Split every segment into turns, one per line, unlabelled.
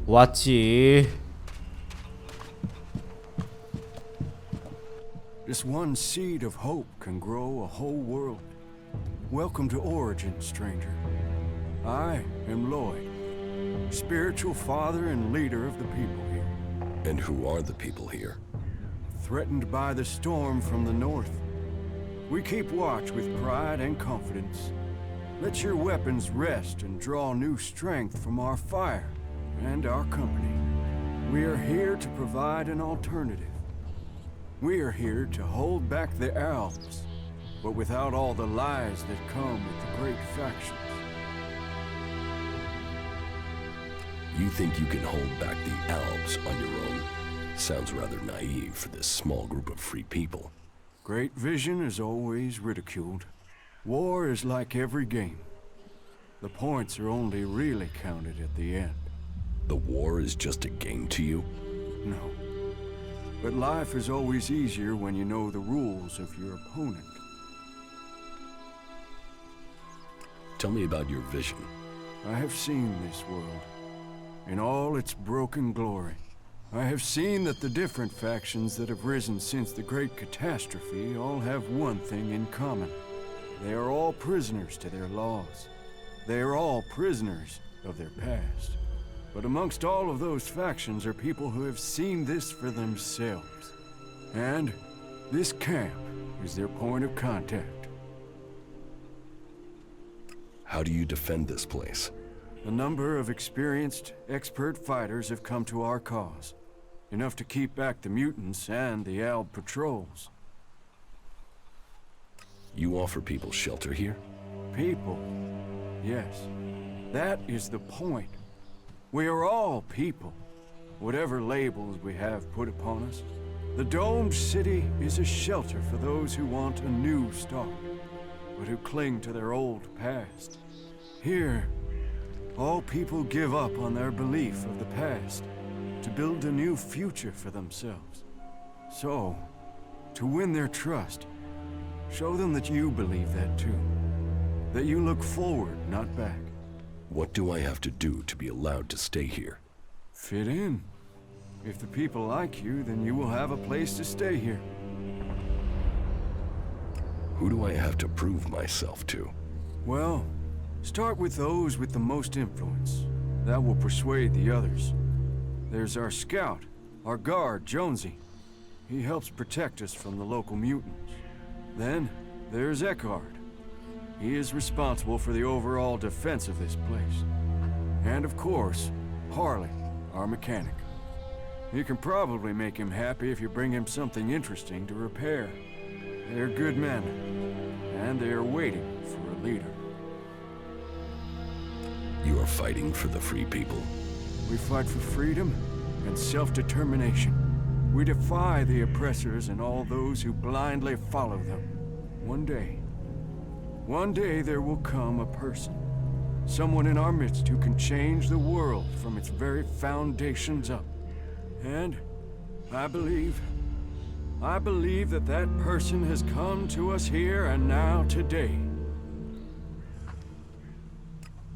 왔지.
Just one seed of hope can grow a whole world. Welcome to Origin, stranger. I am Lloyd, spiritual father and leader of the people here.
And who are the people here?
Threatened by the storm from the north. We keep watch with pride and confidence. Let your weapons rest and draw new strength from our fire and our company. We are here to provide an alternative. We are here to hold back the Alps, but without all the lies that come with the great factions.
You think you can hold back the Alps on your own? Sounds rather naive for this small group of free people.
Great vision is always ridiculed. War is like every game. The points are only really counted at the end.
The war is just a game to you?
No. But life is always easier when you know the rules of your opponent.
Tell me about your vision.
I have seen this world in all its broken glory. I have seen that the different factions that have risen since the Great Catastrophe all have one thing in common. They are all prisoners to their laws. They are all prisoners of their past. But amongst all of those factions are people who have seen this for themselves. And this camp is their point of contact.
How do you defend this place?
A number of experienced, expert fighters have come to our cause. Enough to keep back the mutants and the Alb patrols.
You offer people shelter here?
People? Yes. That is the point. We are all people, whatever labels we have put upon us. The domed city is a shelter for those who want a new start, but who cling to their old past. Here, all people give up on their belief of the past to build a new future for themselves. So, to win their trust, show them that you believe that too. That you look forward, not back.
What do I have to do to be allowed to stay here?
Fit in. If the people like you, then you will have a place to stay here.
Who do I have to prove myself to?
Well, start with those with the most influence. That will persuade the others. There's our scout, our guard, Jonesy. He helps protect us from the local mutants. Then, there's Eckhart. He is responsible for the overall defense of this place. And of course, Harley, our mechanic. You can probably make him happy if you bring him something interesting to repair. They're good men, and they are waiting for a leader.
You are fighting for the free people?
We fight for freedom and self-determination. We defy the oppressors and all those who blindly follow them. One day there will come a person, someone in our midst who can change the world from its very foundations up. And I believe that that person has come to us here and now today.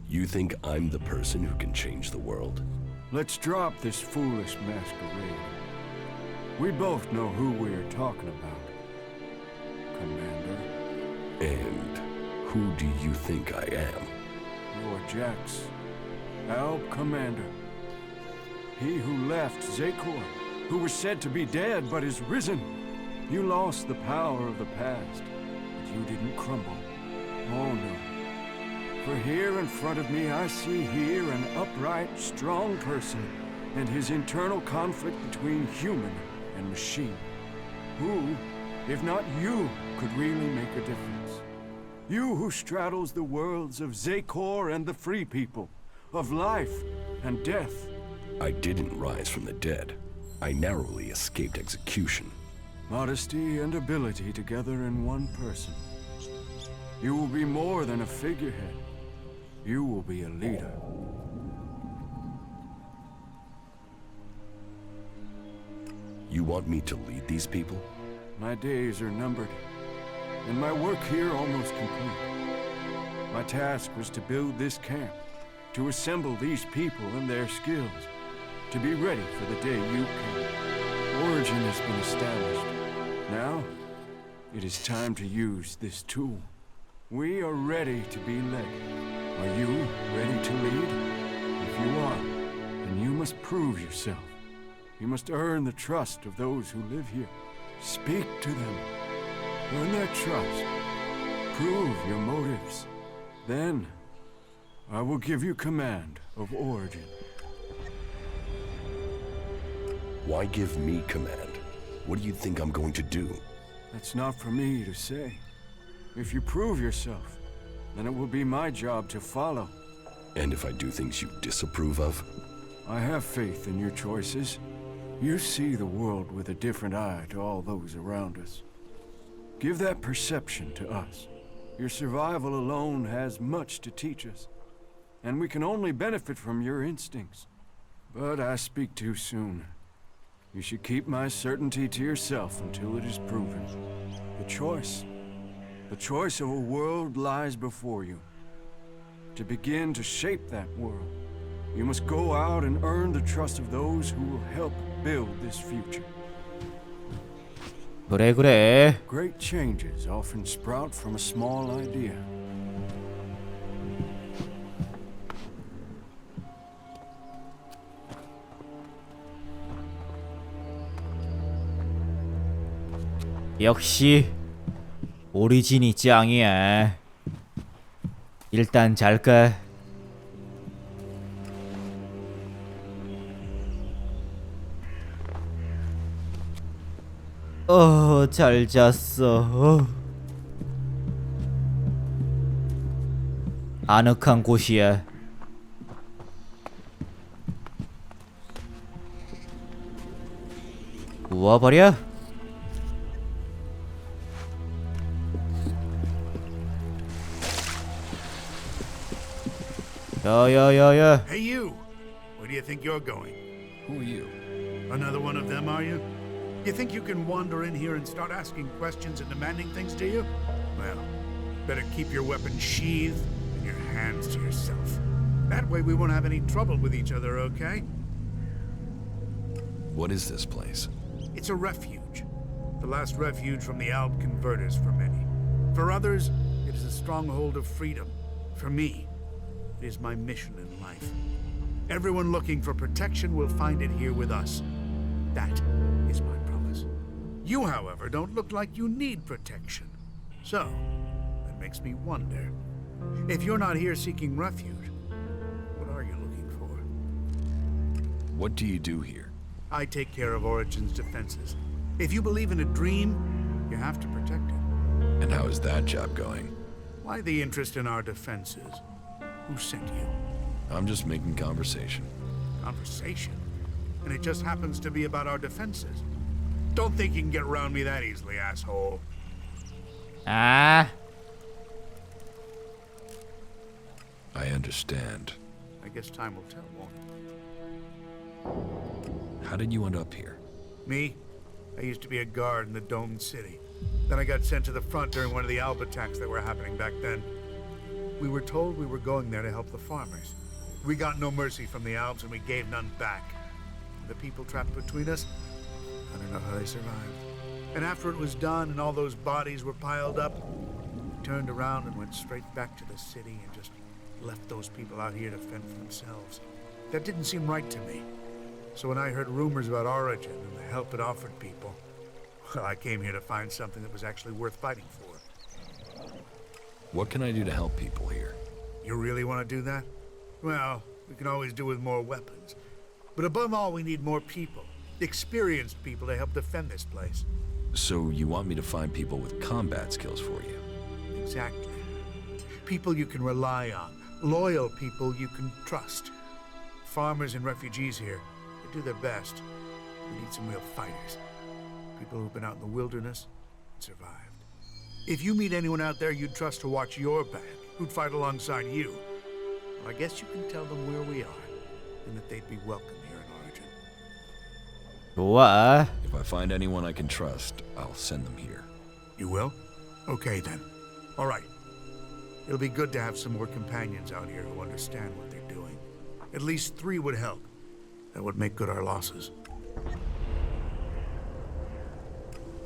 You think I'm the person who can change the world?
Let's drop this foolish masquerade. We both know who we are talking about, Commander.
And who do you think I am?
You're Jax, Alb Commander. He who left Zakor, who was said to be dead but is risen. You lost the power of the past, but you didn't crumble. Oh no. For here in front of me I see here an upright, strong person and his internal conflict between human and machine. Who, if not you, could really make a difference? You who straddles the worlds of Zakor and the Free People, of life and death.
I didn't rise from the dead. I narrowly escaped execution.
Modesty and ability together in one person. You will be more than a figurehead. You will be a leader.
You want me to lead these people?
My days are numbered, and my work here almost complete. My task was to build this camp, to assemble these people and their skills, to be ready for the day you came. Origin has been established. Now, it is time to use this tool. We are ready to be led. Are you ready to lead? If you are, then you must prove yourself. You must earn the trust of those who live here. Speak to them. Earn their trust. Prove your motives. Then, I will give you command of Origin.
Why give me command? What do you think I'm going to do?
That's not for me to say. If you prove yourself, then it will be my job to follow.
And if I do things you disapprove of?
I have faith in your choices. You see the world with a different eye to all those around us. Give that perception to us. Your survival alone has much to teach us, and we can only benefit from your instincts. But I speak too soon. You should keep my certainty to yourself until it is proven. The choice of a world lies before you. To begin to shape that world, you must go out and earn the trust of those who will help build this future.
그래.
Great changes often sprout from a small idea.
역시 오리진이 짱이야. 일단 잘까? 잘 잤어. 아늑한 곳이야. 구워버려. 야야야야.
Hey you! Where do you think you're going?
Who are you?
Another one of them, are you? You think you can wander in here and start asking questions and demanding things, do you? Well, better keep your weapons sheathed and your hands to yourself. That way we won't have any trouble with each other, okay?
What is this place?
It's a refuge. The last refuge from the Alb converters for many. For others, it is a stronghold of freedom. For me, it is my mission in life. Everyone looking for protection will find it here with us. That is my promise. You, however, don't look like you need protection. So, that makes me wonder. If you're not here seeking refuge, what are you looking for?
What do you do here?
I take care of Origin's defenses. If you believe in a dream, you have to protect it.
And how is that job going?
Why the interest in our defenses? Who sent you?
I'm just making conversation.
Conversation? And it just happens to be about our defenses. Don't think you can get around me that easily, asshole.
아.
I understand.
I guess time will tell, won't it?
How did you end up here?
Me? I used to be a guard in the domed city. Then I got sent to the front during one of the Alb attacks that were happening back then. We were told we were going there to help the farmers. We got no mercy from the Albs and we gave none back. The people trapped between us, I don't know how they survived. And after it was done and all those bodies were piled up, we turned around and went straight back to the city and just left those people out here to fend for themselves. That didn't seem right to me. So when I heard rumors about Origin and the help it offered people, well, I came here to find something that was actually worth fighting for.
What can I do to help people here?
You really want to do that? Well, we can always do with more weapons. But above all, we need more people. Experienced people to help defend this place.
So you want me to find people with combat skills for you?
Exactly. People you can rely on. Loyal people you can trust. Farmers and refugees here, they do their best. We need some real fighters. People who've been out in the wilderness and survived. If you meet anyone out there you'd trust to watch your back, who'd fight alongside you, well, I guess you can tell them where we are, and that they'd be welcome here in Origin.
좋아.
If I find anyone I can trust, I'll send them here.
You will? Okay then. All right. It'll be good to have some more companions out here who understand what they're doing. At least 3 would help. that would make good our losses.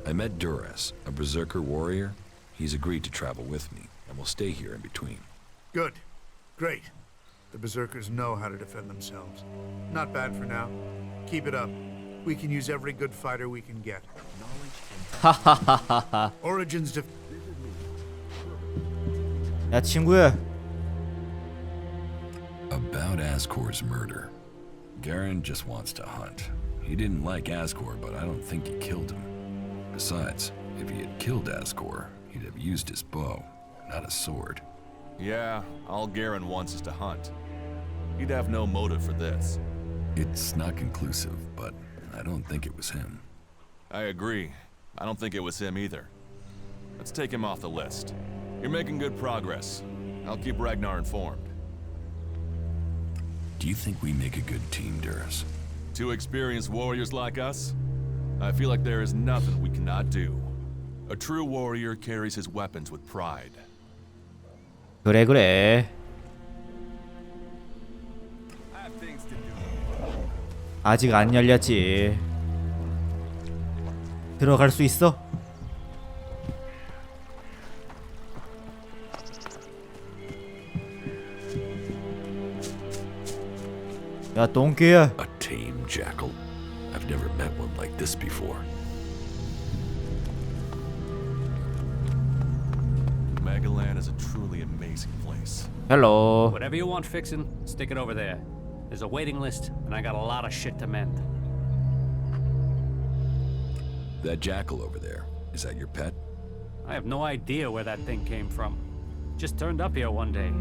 I met Duras, a berserker warrior. He's agreed to travel with me, and will stay here in between.
Good. Great. The berserkers know how to defend themselves. Not bad for now. Keep it up. We can use every good fighter we can get. Origins def-
야 친구야.
About Ascor's murder. Garen just wants to hunt. He didn't like Ascor, but I don't think he killed him. Besides, if he had killed Ascor, he'd have used his bow, not a sword.
Yeah, all Garen wants is to hunt. He'd have no motive for this.
It's not conclusive, but I don't think it was him.
I agree. I don't think it was him either. Let's take him off the list. You're making good progress. I'll keep Ragnar informed.
Do you think we make a good team, Duras?
Two experienced warriors like us? I feel like there is nothing we cannot do. A true warrior carries his weapons with pride.
그래 그래. 아직 안 열렸지. 들어갈 수 있어? 야 똥개야.
A tame jackal? I've never met one like this before.
Megaland is a truly amazing place.
헬로.
Whatever you want fixing, stick it over there. There's a waiting list, and I got a lot of shit to mend.
That jackal over there, is that your pet?
I have no idea where that thing came from. Just turned up here one day.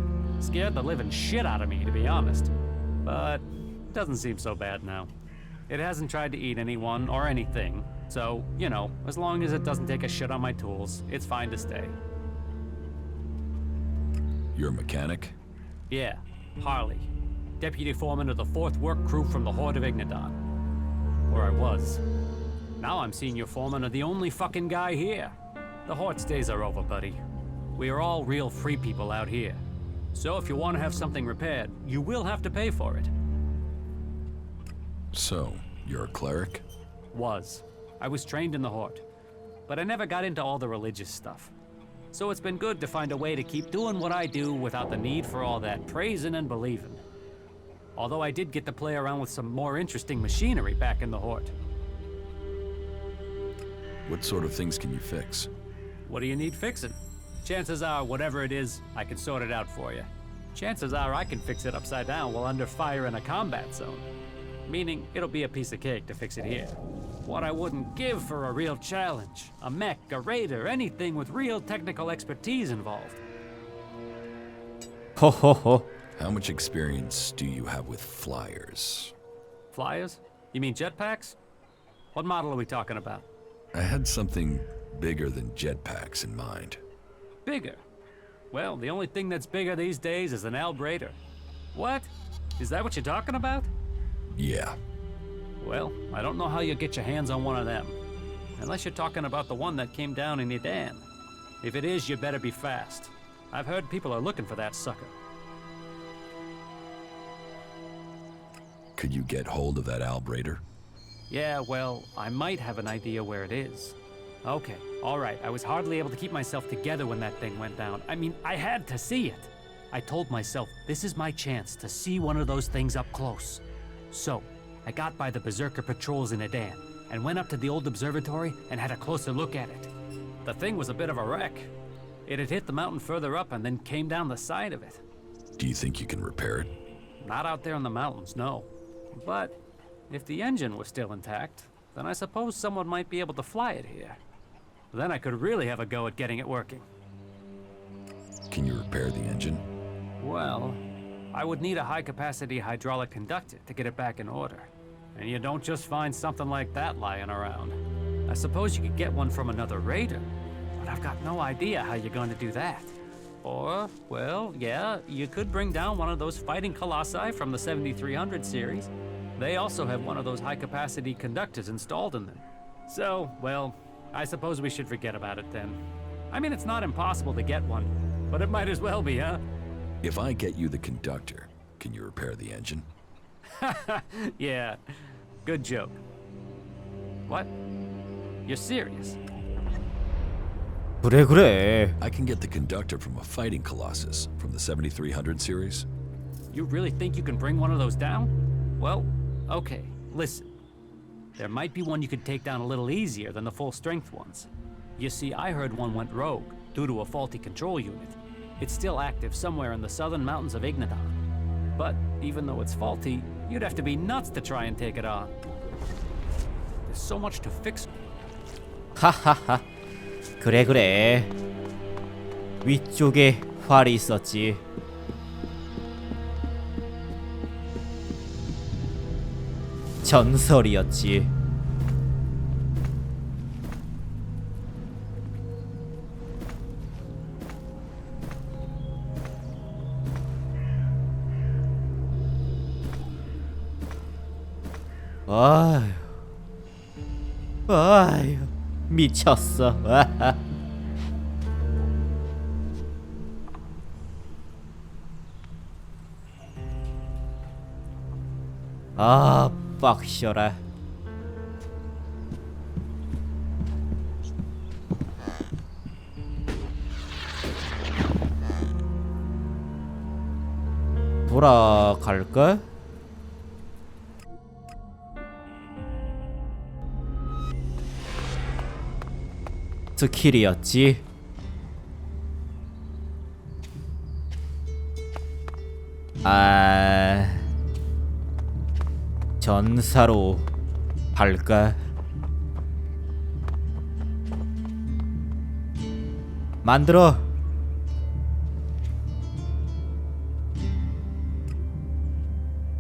Scared the living shit out of me, to be honest. But it doesn't seem so bad now. It hasn't tried to eat anyone or anything, so, you know, as long as it doesn't take a shit on my tools, it's fine to stay.
You're a mechanic?
Yeah, Harley. Deputy foreman of the 4th work crew from the Horde of Ignadon. Or I was. Now I'm senior foreman of the only fucking guy here. The Horde's days are over, buddy. We are all real free people out here. So if you want to have something repaired, you will have to pay for it.
So, you're a cleric?
Was. I was trained in the Horde. But I never got into all the religious stuff. So it's been good to find a way to keep doing what I do without the need for all that praising and believing. Although I did get to play around with some more interesting machinery back in the Horde.
What sort of things can you fix?
What do you need fixing? Chances are, whatever it is, I can sort it out for you. Chances are I can fix it upside down while under fire in a combat zone. Meaning, it'll be a piece of cake to fix it here. What I wouldn't give for a real challenge. A mech, a raider, anything with real technical expertise involved.
호호호.
How much experience do you have with flyers?
Flyers? You mean jetpacks? What model are we talking about?
I had something bigger than jetpacks in mind.
Bigger? Well, the only thing that's bigger these days is an Alb Raider. What? Is that what you're talking about?
Yeah.
Well, I don't know how you'll get your hands on one of them. Unless you're talking about the one that came down in Edan. If it is, you better be fast. I've heard people are looking for that sucker.
Could you get hold of that Alb Raider?
Yeah, well, I might have an idea where it is. Okay, alright, I was hardly able to keep myself together when that thing went down. I mean, I had to see it. I told myself, this is my chance to see one of those things up close. So, I got by the Berserker patrols in Edan, and went up to the old observatory and had a closer look at it. The thing was a bit of a wreck. It had hit the mountain further up and then came down the side of it.
Do you think you can repair it?
Not out there in the mountains, no. But if the engine was still intact, then I suppose someone might be able to fly it here. Then I could really have a go at getting it working.
Can you repair the engine?
Well, I would need a high-capacity hydraulic conductor to get it back in order. And you don't just find something like that lying around. I suppose you could get one from another raider, but I've got no idea how you're going to do that. Or, well, yeah, you could bring down one of those fighting colossi from the 7300 series. They also have one of those high-capacity conductors installed in them. So, well, I suppose we should forget about it then. I mean, it's not impossible to get one, but it might as well be, huh?
If I get you the conductor, can you repair the engine?
Yeah, good joke. What? You're serious?
그래.
I can get the conductor from a fighting Colossus from the 7300 series.
You really think you can bring one of those down? Well, okay, listen. There might be one you could take down a little easier than the full-strength ones. You see, I heard one went rogue due to a faulty control unit. It's still active somewhere in the southern mountains of Ignadon. But even though it's faulty, you'd have to be nuts to try and take it on. There's so much to fix.
하하하. 그래. 위쪽에 활이 있었지. 전설이었지. 아휴, 미쳤어. 아, 빡셔라. 돌아갈까? 스킬이었지. 전사로 갈까? 만들어.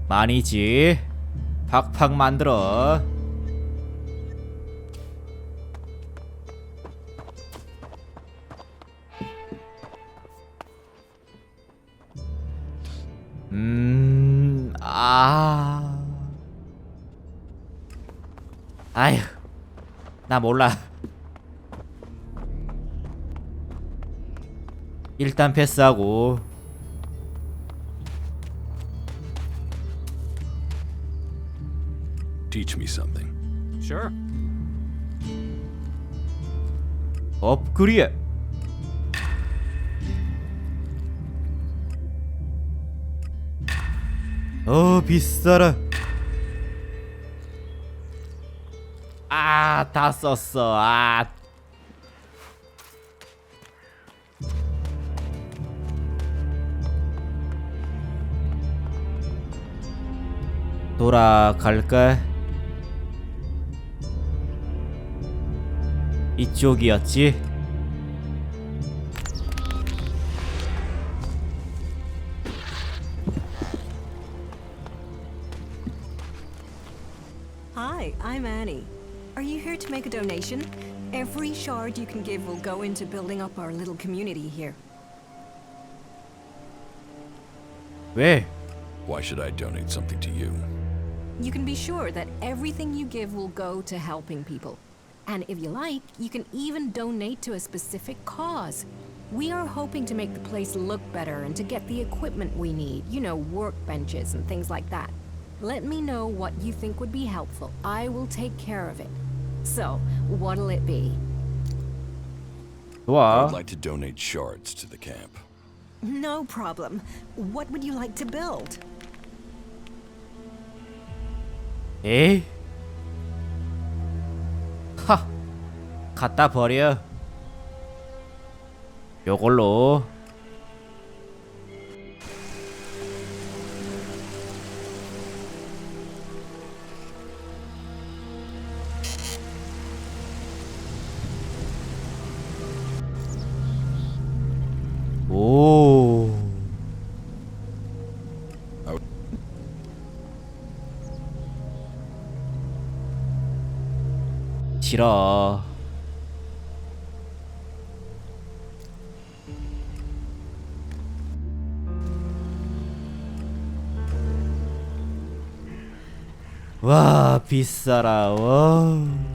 많이지. 팍팍 만들어. 아휴, 나 몰라. 일단 패스하고.
Teach me something.
Sure.
업그레이드. 비싸라. 다 썼어. 돌아갈까? 이쪽이었지?
Hi, I'm Annie. Are you here to make a donation? Every shard you can give will go into building up our little community here.
왜?
Why should I donate something to you?
You can be sure that everything you give will go to helping people. And if you like, you can even donate to a specific cause. We are hoping to make the place look better and to get the equipment we need, you know, workbenches and things like that. Let me know what you think would be helpful. I will take care of it. So, what'll it be?
I
좋아.
would like to donate shards to the camp.
No problem. What would you like to build?
에이? 하! 갖다 버려. 요걸로. 오. 싫어. 와, 비싸라. 와.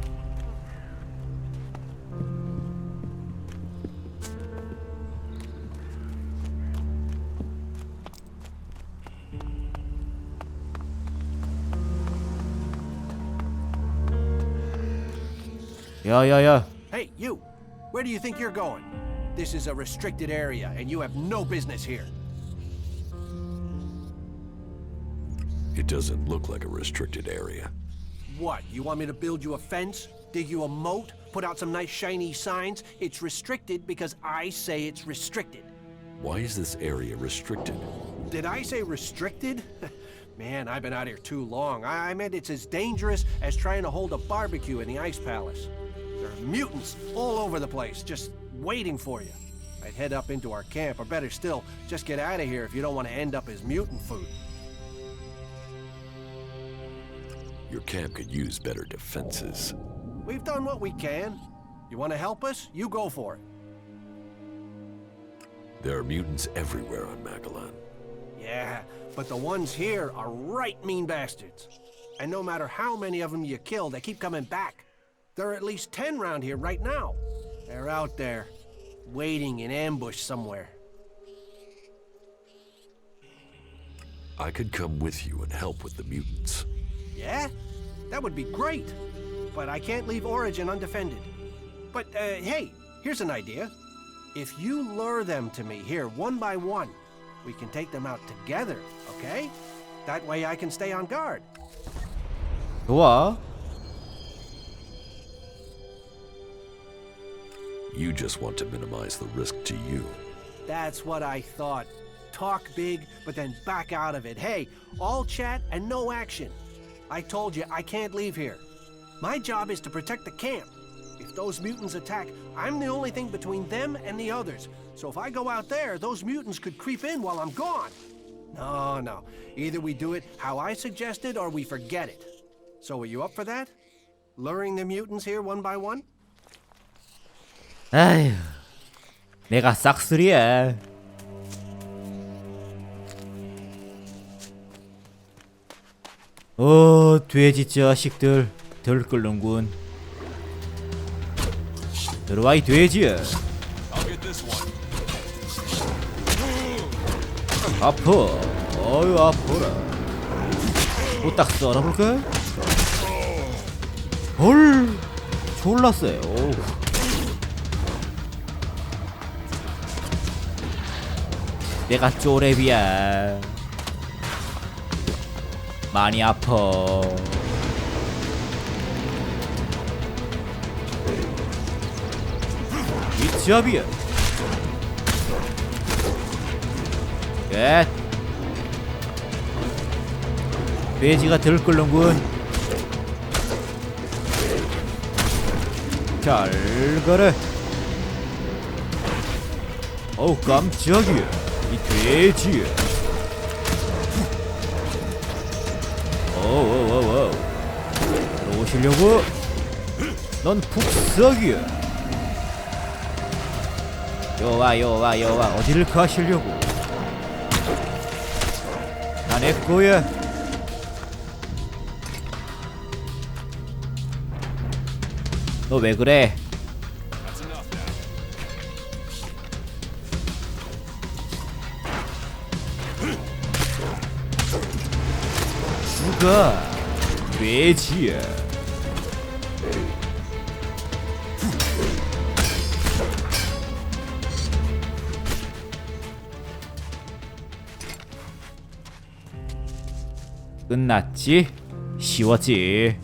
야야야.
Hey, you! Where do you think you're going? This is a restricted area, and you have no business here.
It doesn't look like a restricted area.
What, you want me to build you a fence? Dig you a moat? Put out some nice shiny signs? It's restricted because I say it's restricted.
Why is this area restricted?
Did I say restricted? Man, I've been out here too long. I meant it's as dangerous as trying to hold a barbecue in the Ice Palace. There are mutants all over the place, just waiting for you. I'd head up into our camp, or better still, just get out of here if you don't want to end up as mutant food.
Your camp could use better defenses.
We've done what we can. You want to help us? You go for it.
There are mutants everywhere on Magellan.
Yeah, but the ones here are right mean bastards. And no matter how many of them you kill, they keep coming back. There are at least 10 round here right now. They're out there, waiting in ambush somewhere.
I could come with you and help with the mutants.
Yeah? That would be great. But I can't leave Origin undefended. But, hey, here's an idea. If you lure them to me here one by one, we can take them out together, okay? That way I can stay on guard.
좋아.
You just want to minimize the risk to you.
That's what I thought. Talk big, but then back out of it. Hey, all chat and no action. I told you I can't leave here. My job is to protect the camp. If those mutants attack, I'm the only thing between them and the others. So if I go out there, those mutants could creep in while I'm gone. No. Either we do it how I suggested or we forget it. So are you up for that? Luring the mutants here one by one?
아휴, 내가 싹쓸이야. 돼지 자식들 들끓는군. 들어와 이 돼지야.
I'll get this one.
아파. 어휴 아파라. 또딱 썰어볼까? 헐, 졸라 쎄. 어우. 내가 쪼렙이야. 많이 아파. 위치압이야. 예. 돼지가 들끓는군. 잘 가라. 어우 깜짝이야. 이 돼지. 오오오오. 들어오시려고? 넌 푹석이야. 요와 어디를 가시려고? 다 내 거야. 너 왜 그래?
That's enough now.
누가 돼지야. 끝났지? 쉬웠지?